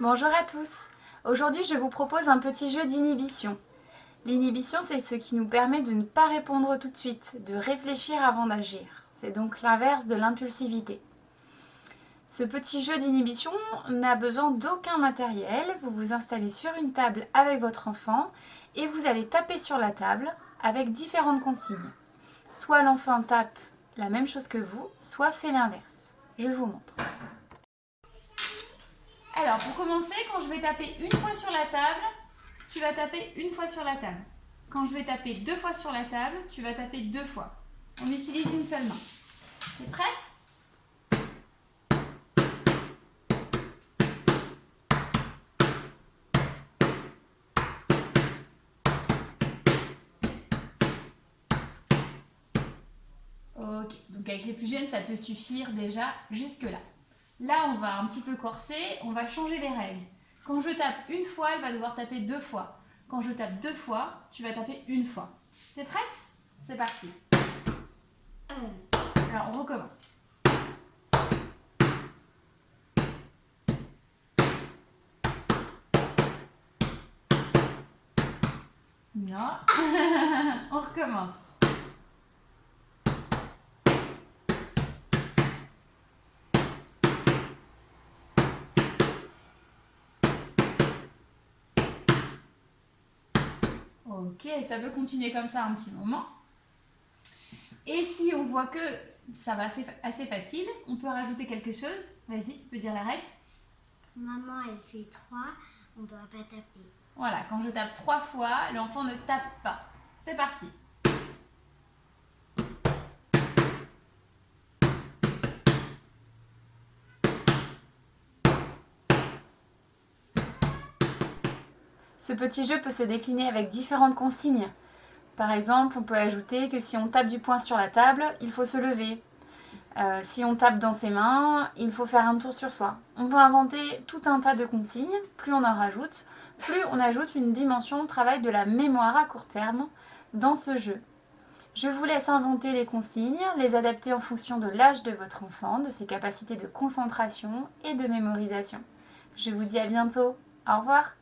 Bonjour à tous. Aujourd'hui, je vous propose un petit jeu d'inhibition. L'inhibition, c'est ce qui nous permet de ne pas répondre tout de suite, de réfléchir avant d'agir. C'est donc l'inverse de l'impulsivité. Ce petit jeu d'inhibition n'a besoin d'aucun matériel. Vous vous installez sur une table avec votre enfant et vous allez taper sur la table avec différentes consignes. Soit l'enfant tape la même chose que vous, soit fait l'inverse. Je vous montre. Alors, pour commencer, quand je vais taper une fois sur la table, tu vas taper une fois sur la table. Quand je vais taper deux fois sur la table, tu vas taper deux fois. On utilise une seule main. T'es prête? Ok, donc avec les plus jeunes, ça peut suffire déjà jusque-là. Là, on va un petit peu corser, on va changer les règles. Quand je tape une fois, elle va devoir taper deux fois. Quand je tape deux fois, tu vas taper une fois. T'es prête? C'est parti. Alors, on recommence. Non. On recommence. Ok, ça peut continuer comme ça un petit moment. Et si on voit que ça va assez facile, on peut rajouter quelque chose. Vas-y, tu peux dire la règle. Maman, elle fait 3, on ne doit pas taper. Voilà, quand je tape 3 fois, l'enfant ne tape pas. C'est parti. Ce petit jeu peut se décliner avec différentes consignes. Par exemple, on peut ajouter que si on tape du poing sur la table, il faut se lever. Si on tape dans ses mains, il faut faire un tour sur soi. On peut inventer tout un tas de consignes. Plus on en rajoute, plus on ajoute une dimension de travail de la mémoire à court terme dans ce jeu. Je vous laisse inventer les consignes, les adapter en fonction de l'âge de votre enfant, de ses capacités de concentration et de mémorisation. Je vous dis à bientôt. Au revoir.